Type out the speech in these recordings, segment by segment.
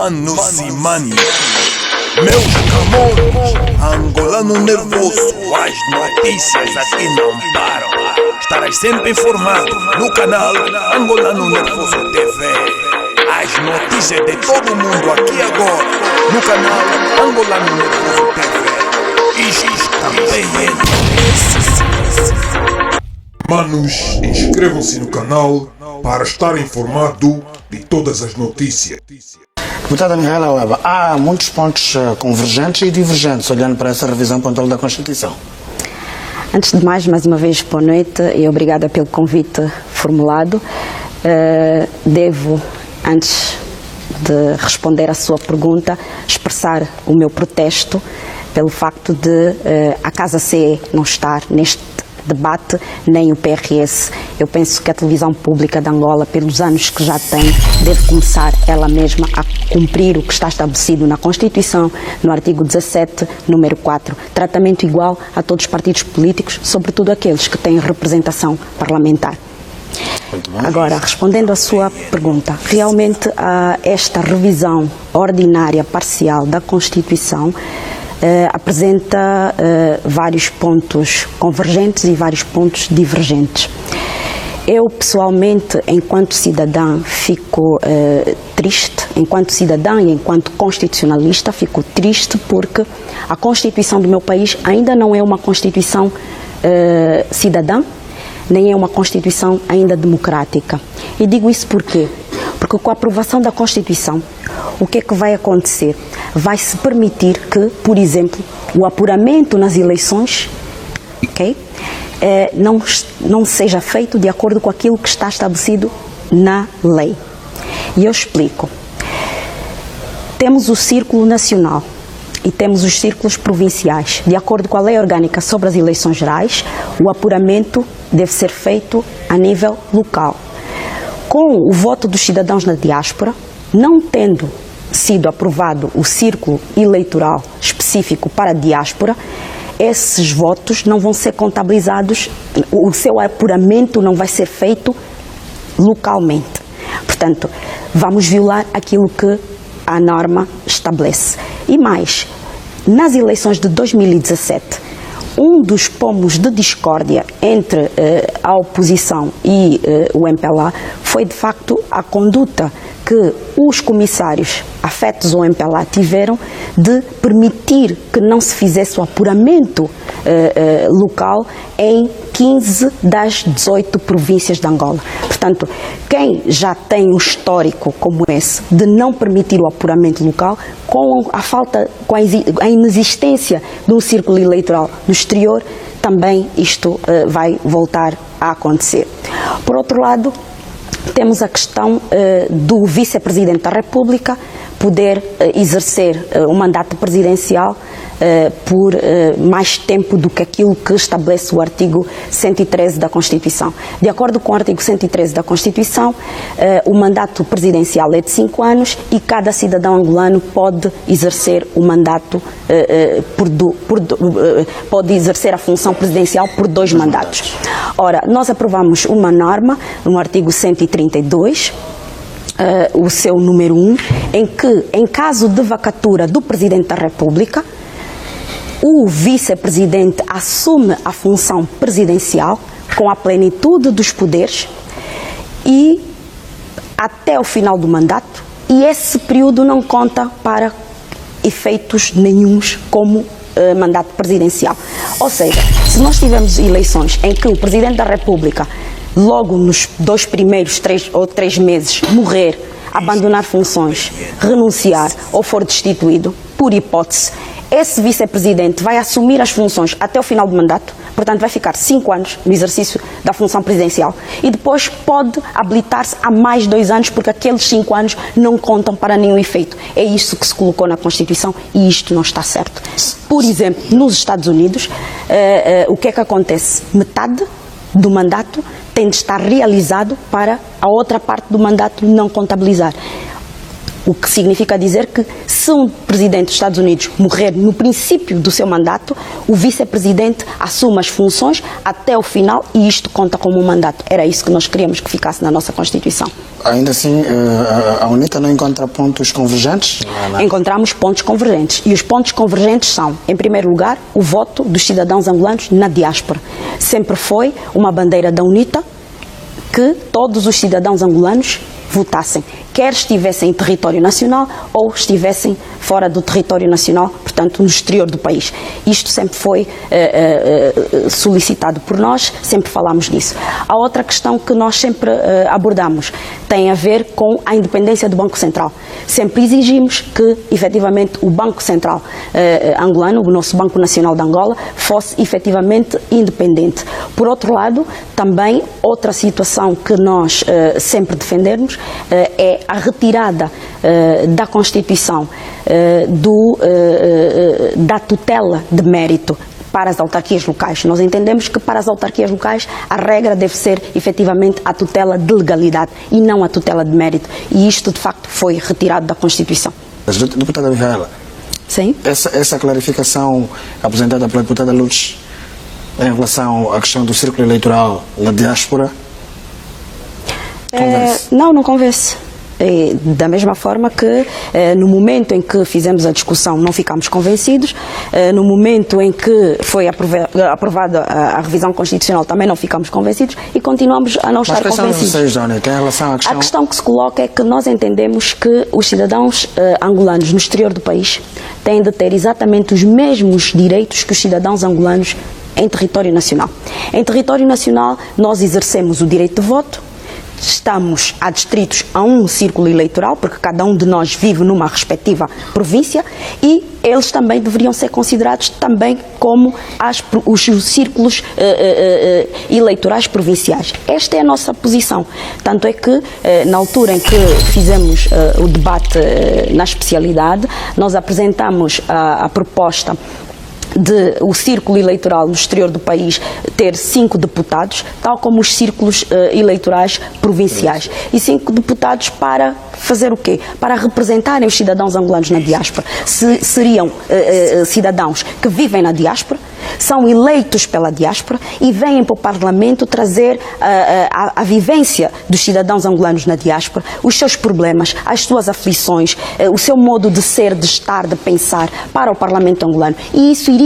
Manos e manos, meus camões, angolano nervoso, as notícias aqui não param. Estarás sempre informado no canal Angolano Nervoso TV. As notícias de todo mundo aqui agora, no canal Angolano Nervoso TV. Isto também é. Manos, inscrevam-se no canal para estar informado de todas as notícias. Deputada Mihaela Weba, há muitos pontos convergentes e divergentes olhando para essa revisão pontual da Constituição. Antes de mais uma vez, boa noite e obrigada pelo convite formulado. Devo, antes de responder à sua pergunta, expressar o meu protesto pelo facto de a Casa CE não estar neste debate, nem o PRS. Eu penso que a televisão pública de Angola, pelos anos que já tem, deve começar ela mesma a cumprir o que está estabelecido na Constituição, no artigo 17, número 4. Tratamento igual a todos os partidos políticos, sobretudo aqueles que têm representação parlamentar. Agora, respondendo à sua pergunta, realmente esta revisão ordinária parcial da Constituição apresenta vários pontos convergentes e vários pontos divergentes. Eu, pessoalmente, enquanto cidadã, fico triste, enquanto cidadã e enquanto constitucionalista, fico triste porque a Constituição do meu país ainda não é uma Constituição cidadã, nem é uma Constituição ainda democrática. E digo isso por quê? Porque com a aprovação da Constituição, o que é que vai acontecer? Vai-se permitir que, por exemplo, o apuramento nas eleições, não seja feito de acordo com aquilo que está estabelecido na lei. E eu explico. Temos o Círculo Nacional e temos os círculos provinciais. De acordo com a Lei Orgânica sobre as Eleições Gerais, o apuramento deve ser feito a nível local. Com o voto dos cidadãos na diáspora, não tendo sido aprovado o círculo eleitoral específico para a diáspora, esses votos não vão ser contabilizados, o seu apuramento não vai ser feito localmente. Portanto, vamos violar aquilo que a norma estabelece. E mais, nas eleições de 2017, um dos pomos de discórdia entre a oposição e o MPLA foi, de facto, a conduta que os comissários afetos ao MPLA tiveram de permitir que não se fizesse o apuramento local em 15 das 18 províncias de Angola. Portanto, quem já tem um histórico como esse de não permitir o apuramento local, com a inexistência de um círculo eleitoral no exterior, também isto vai voltar a acontecer. Por outro lado, temos a questão do vice-presidente da República poder exercer o mandato presidencial por mais tempo do que aquilo que estabelece o artigo 113 da Constituição. De acordo com o artigo 113 da Constituição, o mandato presidencial é de 5 anos e cada cidadão angolano pode exercer o mandato, pode exercer a função presidencial por 2 mandatos. Ora, nós aprovamos uma norma no artigo 132, o seu número 1, em que, em caso de vacatura do Presidente da República, o vice-presidente assume a função presidencial com a plenitude dos poderes e até o final do mandato, e esse período não conta para efeitos nenhuns como mandato presidencial. Ou seja, se nós tivermos eleições em que o Presidente da República, logo nos 2 primeiros 3 meses, morrer, abandonar funções, renunciar ou for destituído, por hipótese, esse vice-presidente vai assumir as funções até o final do mandato, portanto vai ficar 5 anos no exercício da função presidencial e depois pode habilitar-se a mais 2 anos porque aqueles 5 anos não contam para nenhum efeito. É isso que se colocou na Constituição e isto não está certo. Por exemplo, nos Estados Unidos, o que é que acontece? Metade do mandato tem de estar realizado para a outra parte do mandato não contabilizar. O que significa dizer que se um presidente dos Estados Unidos morrer no princípio do seu mandato, o vice-presidente assume as funções até o final e isto conta como um mandato. Era isso que nós queríamos que ficasse na nossa Constituição. Ainda assim, a UNITA não encontra pontos convergentes? Encontramos pontos convergentes. E os pontos convergentes são, em primeiro lugar, o voto dos cidadãos angolanos na diáspora. Sempre foi uma bandeira da UNITA que todos os cidadãos angolanos votassem, quer estivessem em território nacional ou estivessem fora do território nacional, portanto no exterior do país. Isto sempre foi solicitado por nós, sempre falámos nisso. A outra questão que nós sempre abordamos tem a ver com a independência do Banco Central. Sempre exigimos que, efetivamente, o Banco Central angolano, o nosso Banco Nacional de Angola, fosse efetivamente independente. Por outro lado, também outra situação que nós sempre defendemos é a retirada da Constituição da tutela de mérito para as autarquias locais. Nós entendemos que para as autarquias locais a regra deve ser efetivamente a tutela de legalidade e não a tutela de mérito. E isto de facto foi retirado da Constituição. Deputada Micaela, sim? Essa clarificação apresentada pela deputada Lourdes em relação à questão do círculo eleitoral na diáspora convence? Não convence. Da mesma forma que no momento em que fizemos a discussão não ficámos convencidos, no momento em que foi aprovada a revisão constitucional também não ficámos convencidos e continuamos a não estar convencidos. Em relação à questão... A questão que se coloca é que nós entendemos que os cidadãos angolanos no exterior do país têm de ter exatamente os mesmos direitos que os cidadãos angolanos em território nacional. Em território nacional nós exercemos o direito de voto, estamos adscritos a um círculo eleitoral, porque cada um de nós vive numa respectiva província e eles também deveriam ser considerados também como os círculos eleitorais provinciais. Esta é a nossa posição. Tanto é que, na altura em que fizemos o debate na especialidade, nós apresentamos a proposta de o círculo eleitoral no exterior do país ter 5 deputados, tal como os círculos eleitorais provinciais. E 5 deputados para fazer o quê? Para representarem os cidadãos angolanos na diáspora. Seriam cidadãos que vivem na diáspora, são eleitos pela diáspora e vêm para o Parlamento trazer a vivência dos cidadãos angolanos na diáspora, os seus problemas, as suas aflições, o seu modo de ser, de estar, de pensar para o Parlamento angolano. E isso iria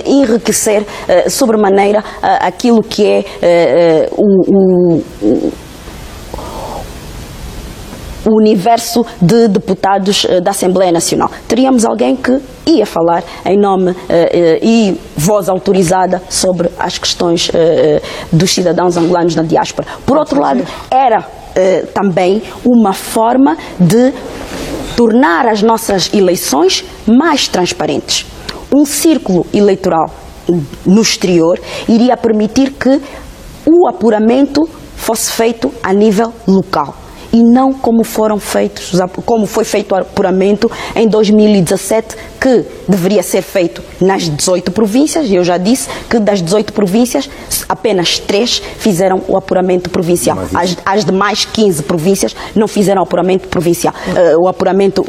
enriquecer sobremaneira aquilo que é o universo de deputados da Assembleia Nacional. Teríamos alguém que ia falar em nome e voz autorizada sobre as questões dos cidadãos angolanos na diáspora. Por outro lado, era também uma forma de tornar as nossas eleições mais transparentes. Um círculo eleitoral no exterior iria permitir que o apuramento fosse feito a nível local e não como foi feito o apuramento em 2017, que deveria ser feito nas 18 províncias, e eu já disse que das 18 províncias, apenas 3 fizeram o apuramento provincial. As demais 15 províncias não fizeram o apuramento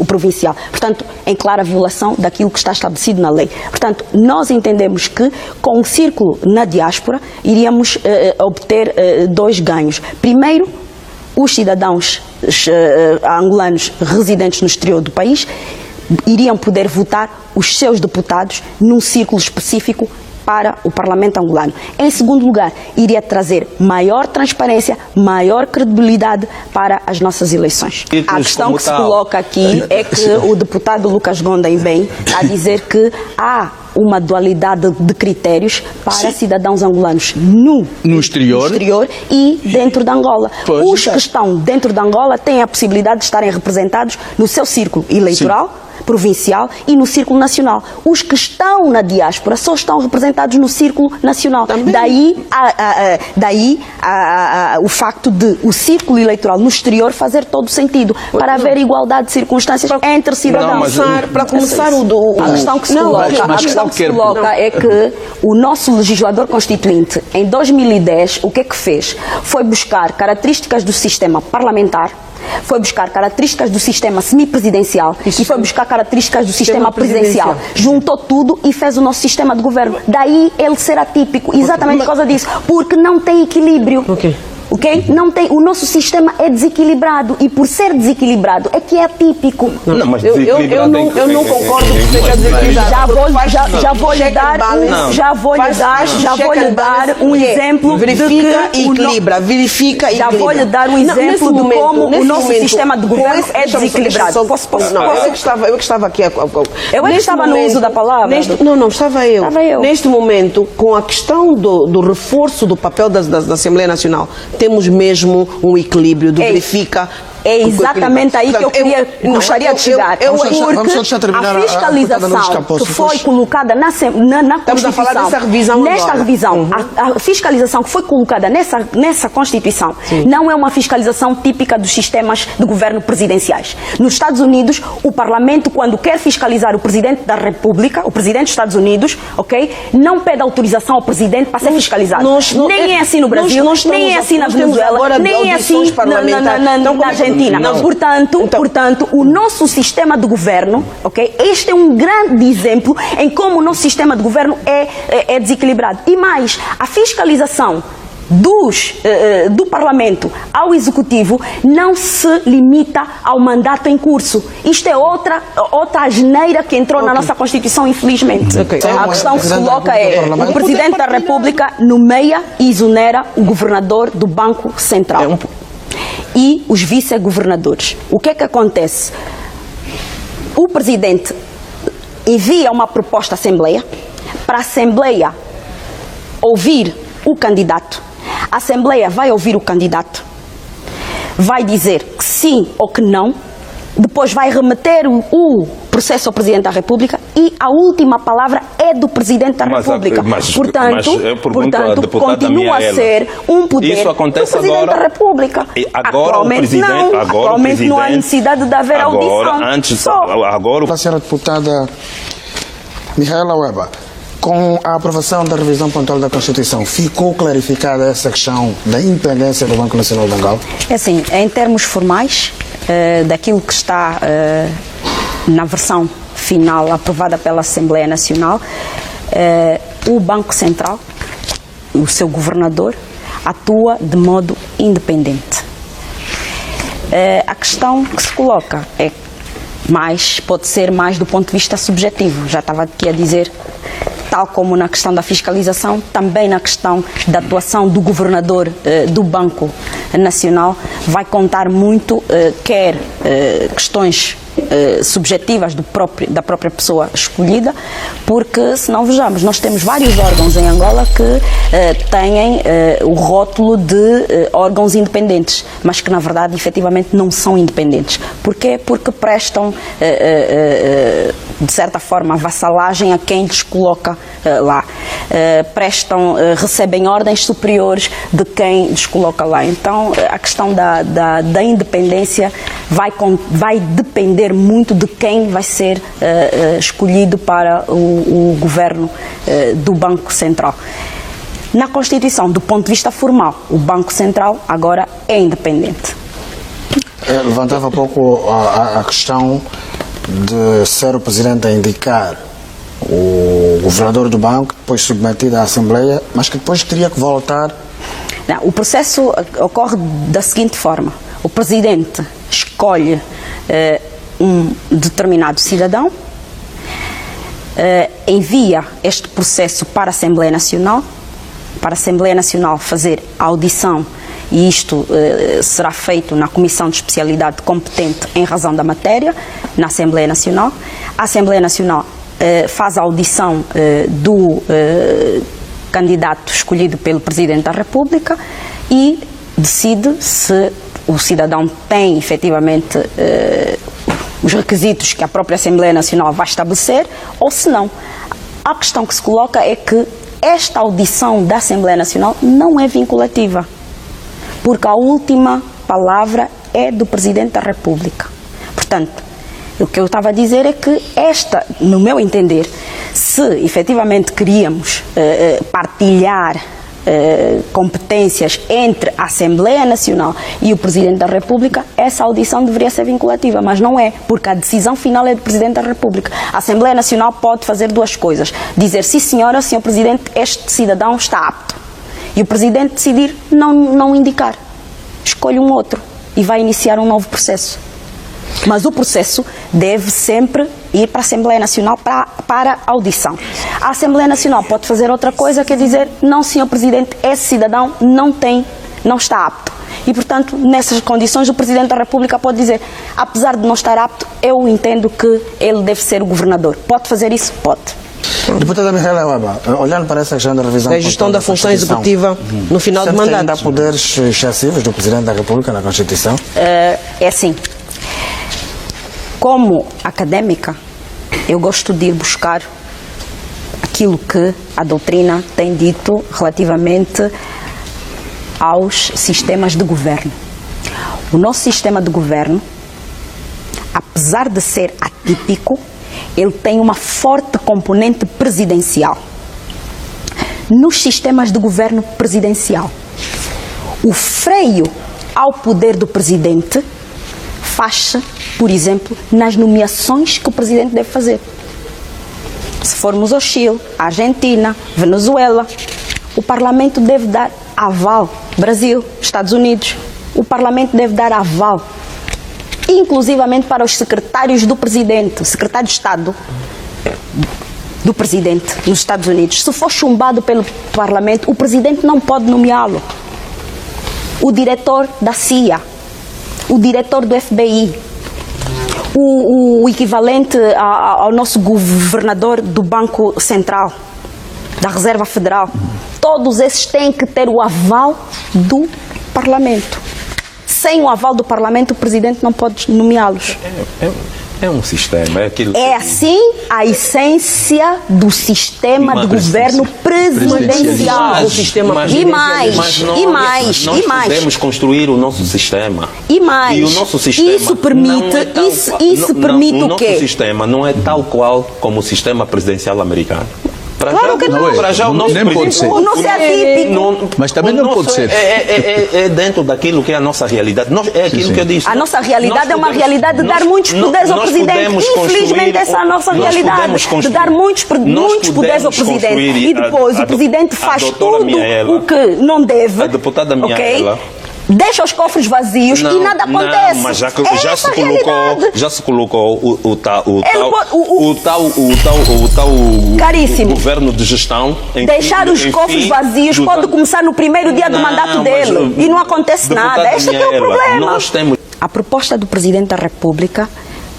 provincial. Portanto, em clara violação daquilo que está estabelecido na lei. Portanto, nós entendemos que com o círculo na diáspora iríamos obter 2 ganhos. Primeiro, os cidadãos angolanos residentes no exterior do país iriam poder votar os seus deputados num círculo específico para o Parlamento angolano. Em segundo lugar, iria trazer maior transparência, maior credibilidade para as nossas eleições. A questão que se coloca aqui é que o deputado Lucas Gonda bem está a dizer que há uma dualidade de critérios para cidadãos angolanos no exterior e dentro de Angola. Os que estão dentro de Angola têm a possibilidade de estarem representados no seu círculo eleitoral, provincial e no círculo nacional. Os que estão na diáspora só estão representados no círculo nacional. Daí o facto de o círculo eleitoral no exterior fazer todo sentido, para haver igualdade de circunstâncias entre cidadãos. Para começar, a questão que se coloca é que o nosso legislador constituinte, em 2010, o que é que fez? Foi buscar características do sistema parlamentar, foi buscar características do sistema semipresidencial e foi buscar características do sistema presidencial. Juntou tudo e fez o nosso sistema de governo. Daí ele ser atípico, exatamente por causa disso, porque não tem equilíbrio. Ok? Não tem, o nosso sistema é desequilibrado e por ser desequilibrado é que é atípico. Não, mas eu não concordo que seja desequilibrado. Já vou lhe dar um exemplo. Verifica e equilibra. Verifica e já vou lhe dar um exemplo de como o nosso sistema de governo é desequilibrado. Eu que estava aqui. Eu é que estava no uso da palavra. Não, estava eu. Estava eu. Neste momento, com a questão do reforço do papel da Assembleia Nacional, temos mesmo um equilíbrio do verifica. É exatamente aí que eu gostaria de chegar. Vamos só deixar terminar a fiscalização que foi colocada na Constituição. Estamos a falar dessa revisão nesta revisão, a fiscalização que foi colocada nessa Constituição não é uma fiscalização típica dos sistemas de governo presidenciais. Nos Estados Unidos, o Parlamento, quando quer fiscalizar o Presidente da República, o Presidente dos Estados Unidos, ok, não pede autorização ao Presidente para ser fiscalizado. Nem é assim no Brasil, nem é assim na Venezuela, nem é assim na Argentina. Portanto, o nosso sistema de governo, ok? Este é um grande exemplo em como o nosso sistema de governo é desequilibrado. E mais, a fiscalização do Parlamento ao Executivo não se limita ao mandato em curso. Isto é outra asneira que entrou na nossa Constituição, infelizmente. A questão que se coloca é: o Presidente da República nomeia e exonera o governador do Banco Central e os vice-governadores. O que é que acontece? O Presidente envia uma proposta à Assembleia, para a Assembleia ouvir o candidato. A Assembleia vai ouvir o candidato, vai dizer que sim ou que não, depois vai remeter o processo ao Presidente da República e a última palavra é do Presidente da República. Portanto, continua a ser um poder do Presidente da República. Atualmente não há necessidade de haver audição. A senhora deputada Mihaela Weber, com a aprovação da revisão pontual da Constituição, ficou clarificada essa questão da independência do Banco Nacional de Angola? É assim, em termos formais, daquilo que está na versão final aprovada pela Assembleia Nacional, o Banco Central, o seu governador, atua de modo independente. A questão que se coloca pode ser mais do ponto de vista subjetivo. Já estava aqui a dizer, tal como na questão da fiscalização, também na questão da atuação do governador do Banco Nacional, vai contar muito, quer questões subjetivas da própria pessoa escolhida, porque, se não vejamos, nós temos vários órgãos em Angola que têm o rótulo de órgãos independentes, mas que na verdade efetivamente não são independentes. Porquê? Porque prestam de certa forma vassalagem a quem lhes coloca lá, recebem ordens superiores de quem lhes coloca lá. Então a questão da independência vai depender muito de quem vai ser escolhido para o governo do Banco Central. Na Constituição, do ponto de vista formal, o Banco Central agora é independente. Levantava há pouco a questão de ser o Presidente a indicar o governador do banco, depois submetido à Assembleia, mas que depois teria que voltar. Não, o processo ocorre da seguinte forma: o Presidente escolhe um determinado cidadão, envia este processo para a Assembleia Nacional, fazer a audição, e isto será feito na Comissão de Especialidade competente em razão da matéria, na Assembleia Nacional. A Assembleia Nacional faz a audição do candidato escolhido pelo Presidente da República e decide se o cidadão tem efetivamente os requisitos que a própria Assembleia Nacional vai estabelecer ou se não. A questão que se coloca é que esta audição da Assembleia Nacional não é vinculativa, porque a última palavra é do Presidente da República. Portanto, o que eu estava a dizer é que no meu entender, se efetivamente queríamos partilhar competências entre a Assembleia Nacional e o Presidente da República, essa audição deveria ser vinculativa, mas não é, porque a decisão final é do Presidente da República. A Assembleia Nacional pode fazer duas coisas: dizer, sim senhora, senhor Presidente, este cidadão está apto, e o Presidente decidir não indicar, escolhe um outro e vai iniciar um novo processo. Mas o processo deve sempre ir para a Assembleia Nacional para audição. A Assembleia Nacional pode fazer outra coisa, que é dizer, não, senhor Presidente, esse cidadão não está apto. E, portanto, nessas condições, o Presidente da República pode dizer, apesar de não estar apto, eu entendo que ele deve ser o governador. Pode fazer isso? Pode. Deputada Micaela Weba, olhando para essa questão da revisão da gestão da função executiva no final do mandato. Ainda há poderes excessivos do Presidente da República na Constituição? É assim. Como académica, eu gosto de ir buscar aquilo que a doutrina tem dito relativamente aos sistemas de governo. O nosso sistema de governo, apesar de ser atípico, ele tem uma forte componente presidencial. Nos sistemas de governo presidencial, o freio ao poder do presidente faz-se, por exemplo, nas nomeações que o presidente deve fazer. Se formos ao Chile, Argentina, Venezuela, o Parlamento deve dar aval. Brasil, Estados Unidos, o Parlamento deve dar aval, inclusivamente para os secretários do presidente, secretário de Estado do presidente nos Estados Unidos. Se for chumbado pelo Parlamento, o presidente não pode nomeá-lo. O diretor da CIA, o diretor do FBI, o equivalente ao nosso governador do Banco Central, da Reserva Federal, todos esses têm que ter o aval do Parlamento. Sem o aval do Parlamento, o Presidente não pode nomeá-los. É um sistema, é aquilo. É assim a essência do sistema de governo presidencial. E mais. Nós podemos construir o nosso sistema. E mais. E o nosso sistema isso permite, permite o quê? O nosso sistema não é tal qual como o sistema presidencial americano. Claro que não. Para já, o nosso Nem pode ser. O nosso é atípico. Mas também não pode ser. É dentro daquilo que é a nossa realidade. É aquilo que eu disse. A nossa realidade é uma realidade de dar muitos poderes ao Presidente. Infelizmente, essa é a nossa realidade. De dar muitos poderes ao Presidente. E depois o Presidente faz tudo o que não deve. A deputada Micaela. Deixa os cofres vazios e nada acontece. Não, mas já se colocou o tal Caríssimo. governo de gestão. Deixar os cofres vazios pode começar no primeiro dia do mandato dele e não acontece nada. Este é o problema. Nós temos... A proposta do Presidente da República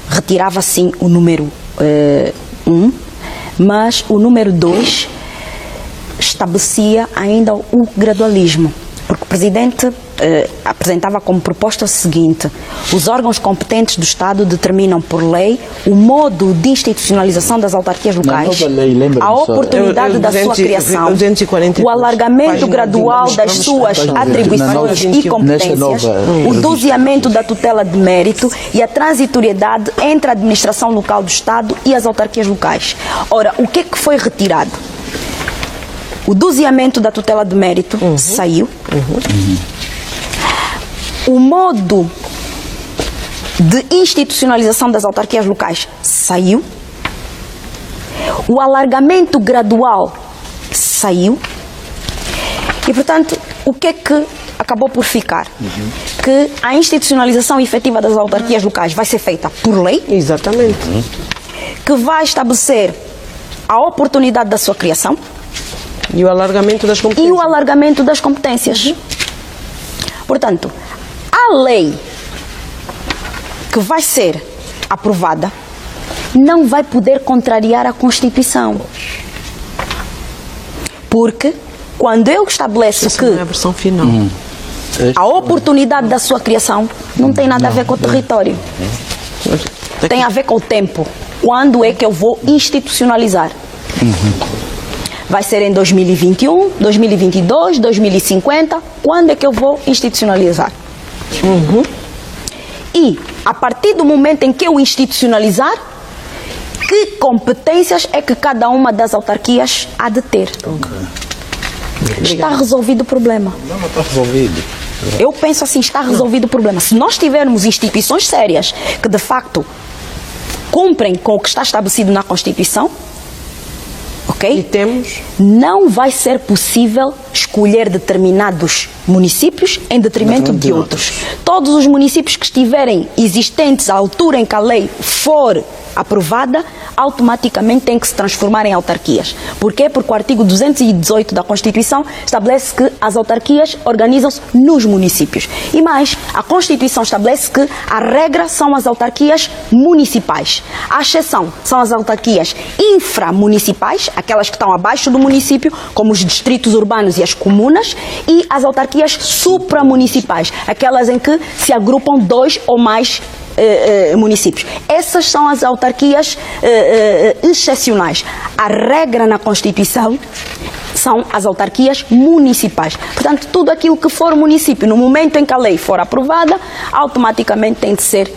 retirava sim o número 1, mas o número 2 estabelecia ainda o gradualismo. Porque o Presidente apresentava como proposta o seguinte: os órgãos competentes do Estado determinam por lei o modo de institucionalização das autarquias locais, a oportunidade da sua criação, o alargamento gradual das suas atribuições e competências, o doseamento da tutela de mérito e a transitoriedade entre a administração local do Estado e as autarquias locais. Ora, o que é que foi retirado? O doseamento da tutela de mérito saiu. O modo de institucionalização das autarquias locais saiu. O alargamento gradual saiu. E, portanto, o que é que acabou por ficar? Que a institucionalização efetiva das autarquias locais vai ser feita por lei. Exatamente. Que vai estabelecer a oportunidade da sua criação. E o alargamento das competências. E o alargamento das competências. Portanto, a lei que vai ser aprovada não vai poder contrariar a Constituição. Porque quando eu estabeleço que é a versão final. A oportunidade da sua criação não tem nada a ver com o território. Tem a ver com o tempo. Quando é que eu vou institucionalizar? Vai ser em 2021, 2022, 2050? Quando é que eu vou institucionalizar? E, a partir do momento em que eu institucionalizar, que competências é que cada uma das autarquias há de ter? Está resolvido o problema. Não está resolvido. Eu penso assim, está resolvido o problema. Se nós tivermos instituições sérias que de facto cumprem com o que está estabelecido na Constituição, ok? E temos? Não vai ser possível escolher determinados municípios em detrimento de outros. Todos os municípios que estiverem existentes à altura em que a lei for aprovada, automaticamente têm que se transformar em autarquias. Porquê? Porque o artigo 218 da Constituição estabelece que as autarquias organizam-se nos municípios. E mais, a Constituição estabelece que a regra são as autarquias municipais. A exceção são as autarquias inframunicipais, aquelas que estão abaixo do município, como os distritos urbanos e as comunas, e as autarquias supramunicipais, aquelas em que se agrupam 2 ou mais municípios. Essas são as autarquias excepcionais. A regra na Constituição são as autarquias municipais. Portanto, tudo aquilo que for município, no momento em que a lei for aprovada, automaticamente tem de ser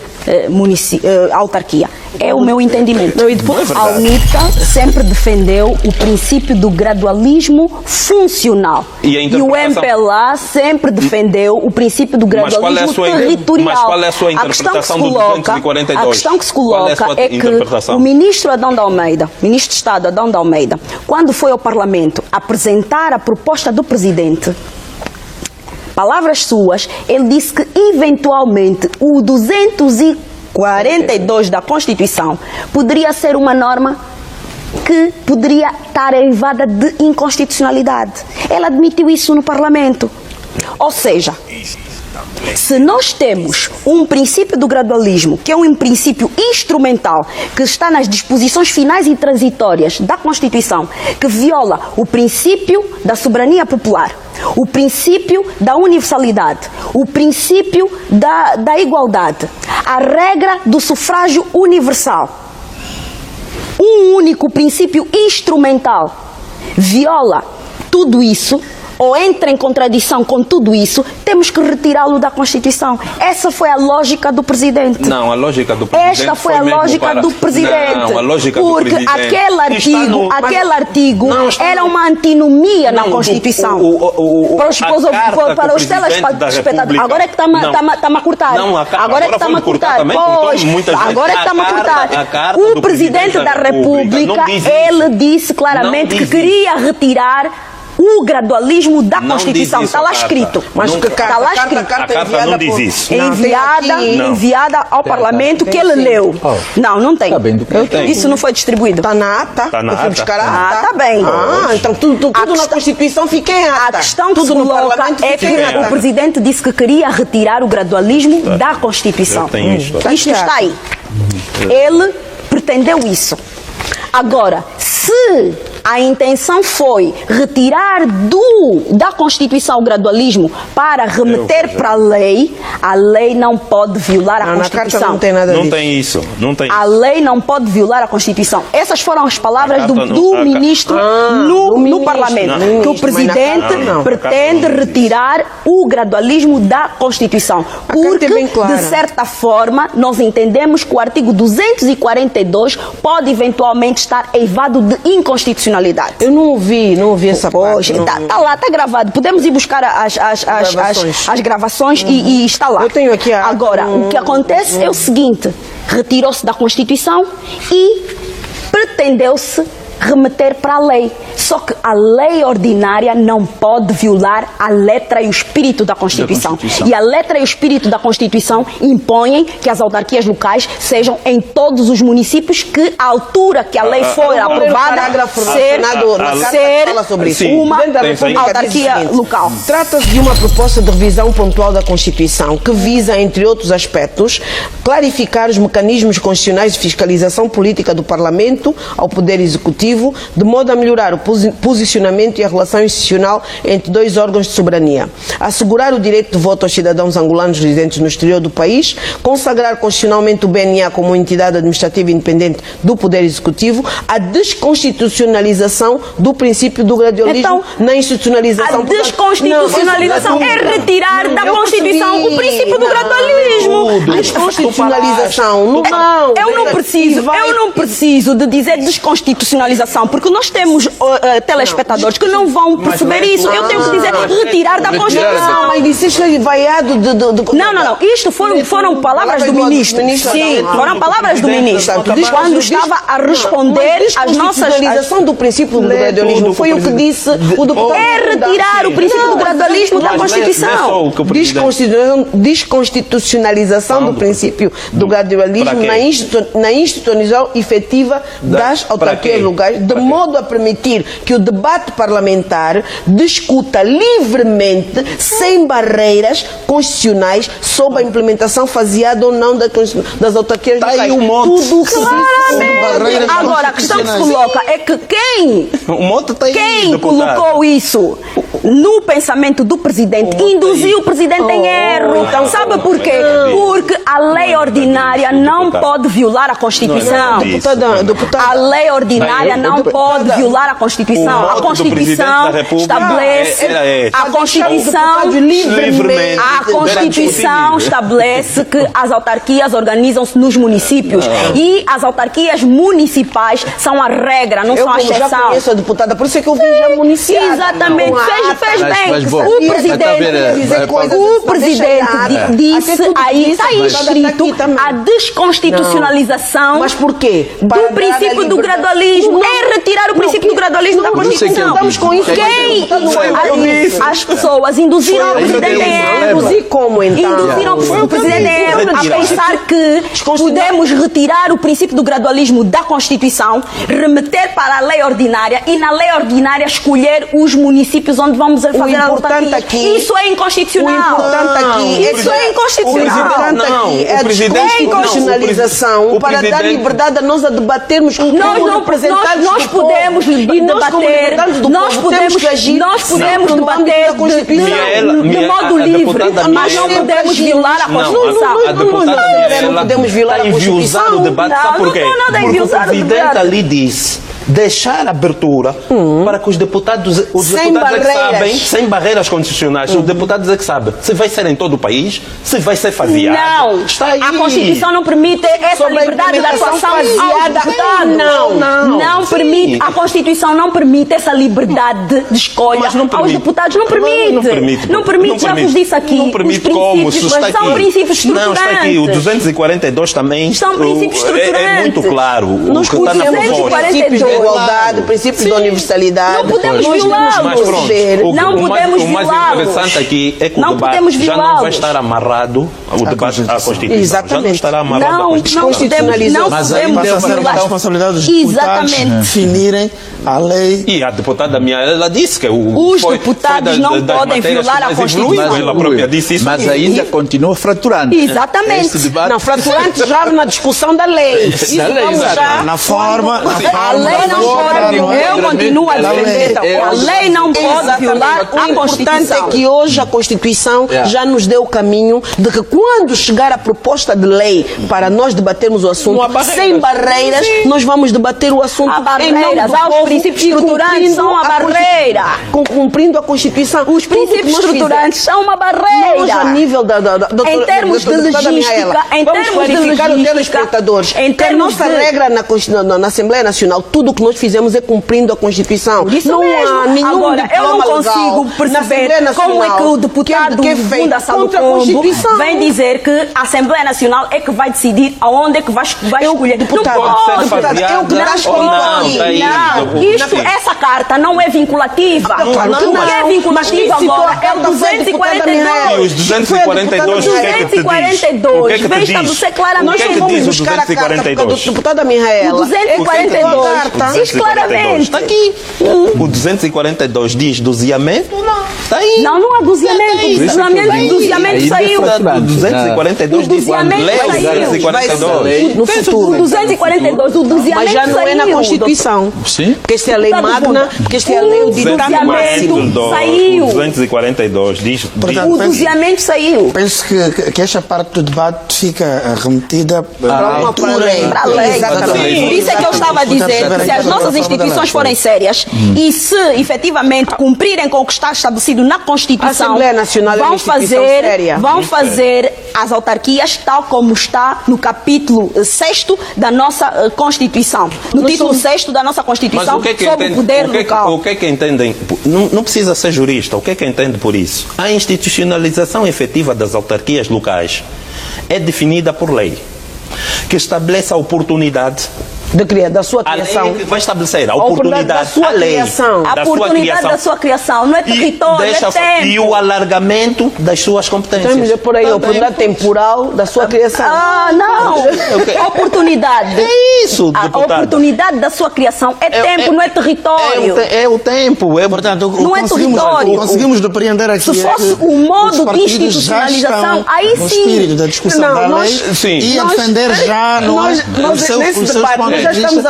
autarquia. É o meu entendimento. Não, e depois, a UNITA sempre defendeu o princípio do gradualismo funcional. E a interpretação? o MPLA sempre defendeu o princípio do gradualismo territorial. Mas qual é a sua interpretação do 242? A questão que se coloca é que o ministro Adão de Almeida, ministro de Estado Adão de Almeida, quando foi ao Parlamento apresentar a proposta do Presidente, palavras suas, ele disse que eventualmente o 242 da Constituição poderia ser uma norma que poderia estar derivada de inconstitucionalidade. Ele admitiu isso no Parlamento. Ou seja, se nós temos um princípio do gradualismo, que é um princípio instrumental, que está nas disposições finais e transitórias da Constituição, que viola o princípio da soberania popular, o princípio da universalidade, o princípio da igualdade, a regra do sufrágio universal, um único princípio instrumental, viola tudo isso, ou entra em contradição com tudo isso, temos que retirá-lo da Constituição. Essa foi a lógica do Presidente. Não, a lógica do Presidente. Esta foi a lógica do Presidente. Não, a lógica porque do Presidente. aquele artigo era uma antinomia na Constituição. Para os telespectadores. Agora é que está-me a cortar. Agora é que está-me a cortar. Pois, agora é que está-me a cortar. O Presidente da República, ele disse claramente que queria retirar o gradualismo da Constituição. Está lá escrito. Mas está lá escrito. A carta não diz isso. Enviada ao Parlamento que ele leu. Não tem. Isso não foi distribuído. Está na ata. Eu fui buscar a ata. Está bem. Então tudo na Constituição fica em ata. A questão que se coloca é que o Presidente disse que queria retirar o gradualismo da Constituição. Isto está aí. Ele pretendeu isso. Agora, se a intenção foi retirar da Constituição o gradualismo para remeter para a lei não pode violar a Constituição. Na carta não tem nada disso. Não tem isso. A lei não pode violar a Constituição. Essas foram as palavras do ministro no Parlamento. Que o Presidente pretende retirar o gradualismo da Constituição. Porque, de certa forma, nós entendemos que o artigo 242 pode eventualmente estar eivado de inconstitucionalidade. Eu não ouvi essa parte. Está lá, está gravado. Podemos ir buscar as gravações e está lá. Eu tenho aqui Agora, o que acontece é o seguinte: retirou-se da Constituição e pretendeu-se remeter para a lei. Só que a lei ordinária não pode violar a letra e o espírito da Constituição. E a letra e o espírito da Constituição impõem que as autarquias locais sejam em todos os municípios que, à altura que a lei for aprovada, ser uma autarquia local. Trata-se de uma proposta de revisão pontual da Constituição que visa, entre outros aspectos, clarificar os mecanismos constitucionais de fiscalização política do Parlamento ao Poder Executivo, de modo a melhorar o posicionamento e a relação institucional entre dois órgãos de soberania, assegurar o direito de voto aos cidadãos angolanos residentes no exterior do país, consagrar constitucionalmente o BNA como uma entidade administrativa independente do Poder Executivo, a desconstitucionalização do princípio do gradualismo na institucionalização. A desconstitucionalização é retirar da Constituição o princípio do gradualismo. Desconstitucionalização. Eu não preciso de dizer desconstitucionalização constitucionalização, porque nós temos telespectadores que não vão perceber isso. Eu tenho que dizer retirar da Constituição. Mas disseste vaiado de... Não. Isto foram palavras do ministro. Sim, foram palavras do ministro. Quando estava a responder às nossas... Desconstitucionalização do princípio do gradualismo foi o que disse o deputado. É retirar o princípio do gradualismo da Constituição. Desconstitucionalização do princípio do gradualismo na instituição efetiva das autarquias locais, de modo a permitir que o debate parlamentar discuta livremente, sem barreiras constitucionais, sobre a implementação faseada ou não das autarquias locais. Aí um monte. Tudo que Claramente. Agora, a questão que se coloca é que quem colocou isso no pensamento do presidente induziu o presidente em erro. Então, sabe por quê? Porque a lei ordinária não pode violar a Constituição. A lei ordinária não pode violar a Constituição. A Constituição estabelece. A Constituição estabelece que as autarquias organizam-se nos municípios e as autarquias municipais são a regra, não são a exceção. Eu já conheço a deputada, por isso é que eu vim já municiar. Exatamente, fez bem. O presidente disse aí, está aí escrito a desconstitucionalização. Mas por quê? Do princípio do gradualismo. É retirar o princípio do gradualismo da Constituição. Estamos com isso. As pessoas induziram o presidente em erro. Induzir como então? Induziram o presidente em erro a pensar que podemos retirar o princípio do gradualismo da Constituição, remeter para a lei ordinária e na lei ordinária escolher os municípios onde vamos fazer a autarquia. Isso é inconstitucional. O importante aqui isso é inconstitucional. É a desconstitucionalização para dar liberdade a nós a debatermos com nós podemos debater de modo livre, mas não podemos violar a Constituição. Não podemos violar a Constituição. O debate, sabe por quê? Porque o presidente ali disse deixar abertura para que os deputados é que sabem, sem barreiras constitucionais, os deputados é que sabem se vai ser em todo o país, se vai ser faseado. Não, está aí. A Constituição não permite essa liberdade de atuação aos deputados. Não permite. A Constituição não permite essa liberdade de escolha aos deputados. Não permite. Já vos disse aqui. Não permite como? São princípios estruturantes. Não, está aqui. O 242 também são princípios estruturantes. É muito claro. Nós está de igualdade, o princípio da universalidade. Não podemos violá-los. Não podemos violá-los. O mais interessante aqui é que o debate já não vai estar amarrado ao debate à Constituição. Exatamente. Já não estará amarrado à Constituição. Mas aí passa a ser uma responsabilidade dos deputados definirem a lei. E a deputada minha, ela disse que os deputados não podem violar a Constituição. Ela própria disse isso. Mas ainda continua fraturante. Exatamente. Não, fraturante já na discussão da lei. Na forma. A lei não pode. Eu continuo a defender. A lei não pode violar a Constituição. O importante é que hoje a Constituição já nos deu o caminho de que quando chegar a proposta de lei para nós debatermos o assunto sem barreiras, nós vamos debater o assunto em nome do povo. Os princípios estruturantes são uma barreira. Cumprindo a Constituição. Os princípios estruturantes são uma barreira. Nós, a nível em termos de logística, vamos clarificar os telespectadores. Que a nossa regra na Assembleia Nacional, tudo o que nós fizemos é cumprindo a Constituição. Não há nenhum Agora, eu não consigo perceber como é que o deputado Bunda Salomão vem dizer que a Assembleia Nacional é que vai decidir aonde é que vai escolher. Deputado, essa carta não é vinculativa. O que é vinculativa agora é o 242. E os 242, o que é que te diz? O que é que te diz? Nós vamos buscar a carta da deputada Mihaela. O 242 diz claramente. Está aqui. O 242 diz doziamento? Não. Está aí. Não há doziamento. O doziamento saiu. O 242 diz lei 242. No futuro. O 242, o doziamento mas já não é na Constituição. Sim. Porque esta é a lei magna, porque esta é a lei do ditado máximo. Saiu. O 242 diz. O doziamento saiu. Penso que esta parte do debate fica remetida para a lei. Por isso é que eu estava a dizer que se as nossas instituições forem sérias e se efetivamente cumprirem com o que está estabelecido na Constituição, A Assembleia Nacional é uma instituição séria. vão fazer as autarquias tal como está no capítulo 6º da nossa Constituição. No título 6º da nossa Constituição, sobre o poder local. O que é que entendem? Não precisa ser jurista. O que é que entende por isso? A institucionalização efetiva das autarquias locais é definida por lei, que estabelece a oportunidade da sua criação. A lei vai estabelecer a oportunidade da sua criação. A oportunidade da sua criação, não é território, é tempo. E o alargamento das suas competências. Temos por aí a oportunidade temporal da sua criação. Não! Oportunidade. É isso, deputada. A oportunidade da sua criação é tempo, não é território. É o tempo. Portanto, Não é território. Conseguimos depreender aqui. Se fosse o modo de institucionalização, aí no sim. espírito da discussão da lei e a defender já Nesse debate, nós já estamos a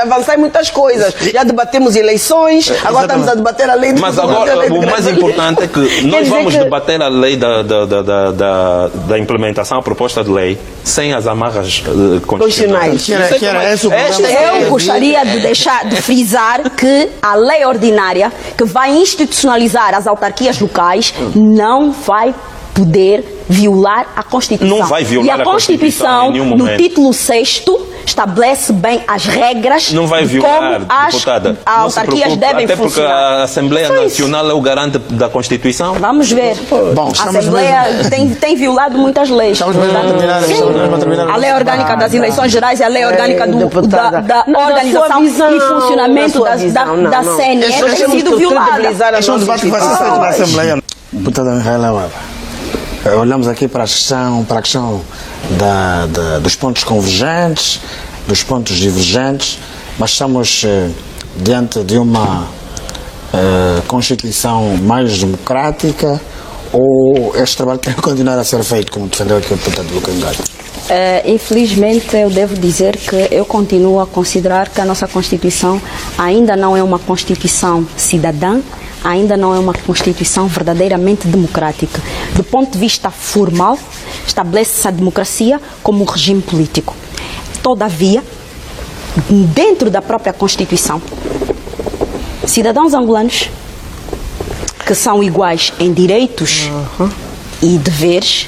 avançar em muitas coisas. Já debatemos eleições, agora estamos a debater a lei de Mas agora, o mais importante é que nós vamos debater a lei da implementação, a proposta de lei, sem as amarras constitucionais. Eu gostaria de deixar de frisar que a lei ordinária que vai institucionalizar as autarquias locais não vai poder violar a Constituição. Não vai violar a Constituição em nenhum momento. No título 6º, estabelece bem as regras não vai de violar, como as deputada. autarquias devem até funcionar. Porque a Assembleia Nacional é o garante da Constituição. Vamos ver. Bom, a Assembleia tem violado muitas leis. Estamos mesmo a terminar. A lei orgânica das eleições gerais e a lei orgânica da organização e funcionamento da CNE tem sido violada. Este é um debate que vai ser feito na Assembleia. Deputada Mihaela, olhamos aqui para a questão dos pontos convergentes, dos pontos divergentes, mas estamos diante de uma Constituição mais democrática ou este trabalho tem que continuar a ser feito, como defendeu aqui o deputado Lucas Galho? Infelizmente, eu devo dizer que eu continuo a considerar que a nossa Constituição ainda não é uma Constituição cidadã, ainda não é uma Constituição verdadeiramente democrática. Do ponto de vista formal, estabelece-se a democracia como um regime político. Todavia, dentro da própria Constituição, cidadãos angolanos que são iguais em direitos e deveres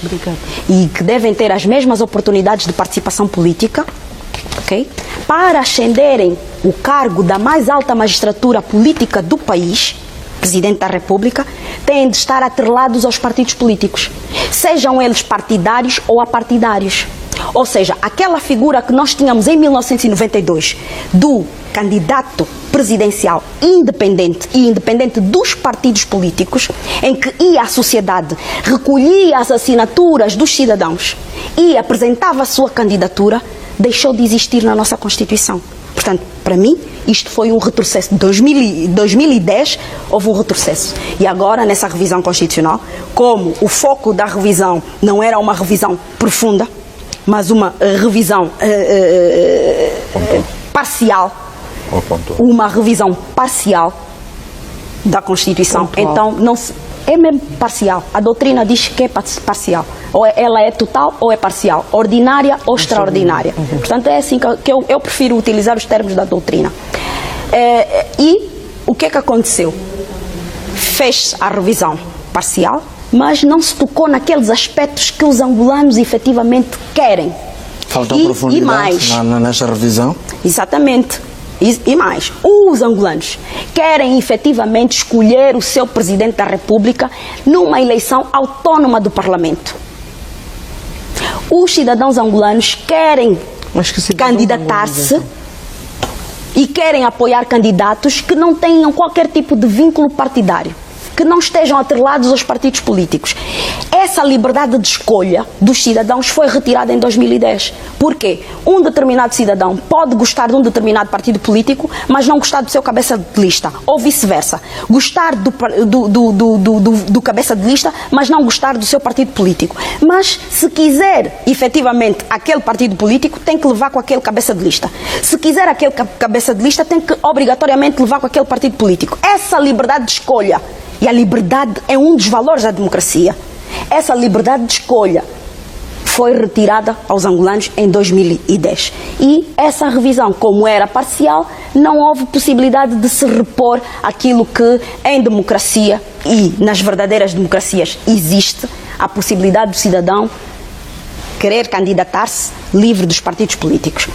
e que devem ter as mesmas oportunidades de participação política, okay? Para ascenderem o cargo da mais alta magistratura política do país, Presidente da República, têm de estar atrelados aos partidos políticos, sejam eles partidários ou apartidários. Ou seja, aquela figura que nós tínhamos em 1992 do candidato presidencial independente e independente dos partidos políticos, em que ia à sociedade, recolhia as assinaturas dos cidadãos e apresentava a sua candidatura, deixou de existir na nossa Constituição. Portanto, para mim, isto foi um retrocesso. Em 2010 houve um retrocesso. E agora, nessa revisão constitucional, como o foco da revisão não era uma revisão profunda, mas uma revisão parcial, uma revisão parcial da Constituição, então não se... É mesmo parcial. A doutrina diz que é parcial. Ou ela é total ou é parcial. Ordinária ou extraordinária. Portanto, é assim que eu prefiro utilizar os termos da doutrina. E o que é que aconteceu? Fez a revisão parcial, mas não se tocou naqueles aspectos que os angolanos efetivamente querem. Faltou profundidade nesta revisão? Exatamente. E mais, os angolanos querem efetivamente escolher o seu Presidente da República numa eleição autónoma do Parlamento. Os cidadãos angolanos querem candidatar-se e querem apoiar candidatos que não tenham qualquer tipo de vínculo partidário, que não estejam atrelados aos partidos políticos. Essa liberdade de escolha dos cidadãos foi retirada em 2010. Por quê? Um determinado cidadão pode gostar de um determinado partido político, mas não gostar do seu cabeça de lista, ou vice-versa. Gostar do cabeça de lista, mas não gostar do seu partido político. Mas, se quiser, efetivamente, aquele partido político, tem que levar com aquele cabeça de lista. Se quiser aquele cabeça de lista, tem que, obrigatoriamente, levar com aquele partido político. Essa liberdade de escolha, e a liberdade é um dos valores da democracia. Essa liberdade de escolha foi retirada aos angolanos em 2010. E essa revisão, como era parcial, não houve possibilidade de se repor aquilo que em democracia e nas verdadeiras democracias existe, a possibilidade do cidadão querer candidatar-se livre dos partidos políticos.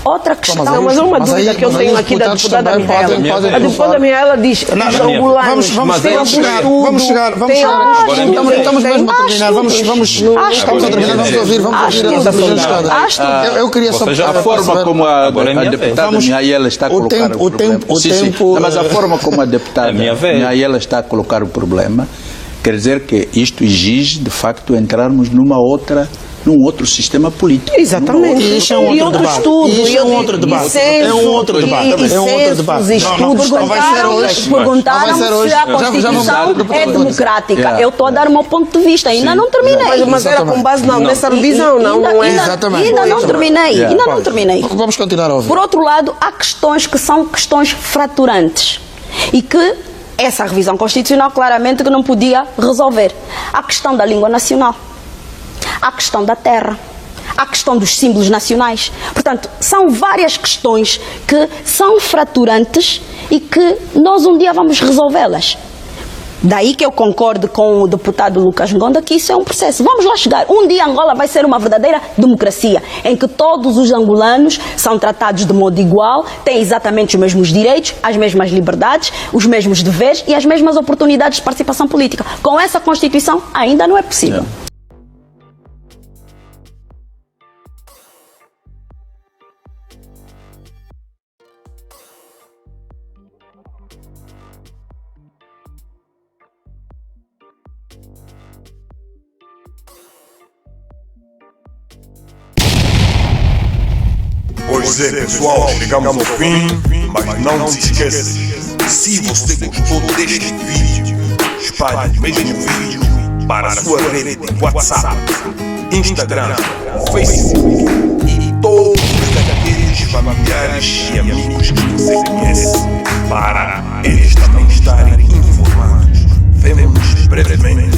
Outra questão... Não, mas uma dúvida que eu tenho aqui da deputada Mihaela. A deputada Mihaela diz que os angolanos têm algum estudo... Vamos chegar. Estamos mesmo a terminar. Estamos a terminar, vamos ouvir as opiniões todas. Eu queria só... A forma como a deputada Mihaela está a colocar o problema... Mas a forma como a deputada Mihaela está a colocar o problema quer dizer que isto exige, de facto, entrarmos num outro sistema político. Exatamente. Isso é um outro debate. Isso é um outro debate. É um outro debate. Perguntaram-me se a Constituição é democrática. Eu estou a dar o meu ponto de vista. Ainda não terminei. Mas era com base nessa revisão, não é? Ainda não terminei. Vamos continuar a ouvir. Por outro lado, há questões que são questões fraturantes e que essa revisão constitucional claramente que não podia resolver. A questão da língua nacional, a questão da terra, a questão dos símbolos nacionais. Portanto, são várias questões que são fraturantes e que nós um dia vamos resolvê-las. Daí que eu concordo com o deputado Lucas Ngonda que isso é um processo. Vamos lá chegar. Um dia Angola vai ser uma verdadeira democracia, em que todos os angolanos são tratados de modo igual, têm exatamente os mesmos direitos, as mesmas liberdades, os mesmos deveres e as mesmas oportunidades de participação política. Com essa Constituição ainda não é possível. Pois é, pessoal, chegamos ao fim, mas não se esqueça, se você gostou deste vídeo, espalhe o mesmo vídeo para a sua rede de WhatsApp, Instagram, Facebook e todos aqueles familiares e amigos que você conhece, para eles também estarem informados. Vemo-nos brevemente.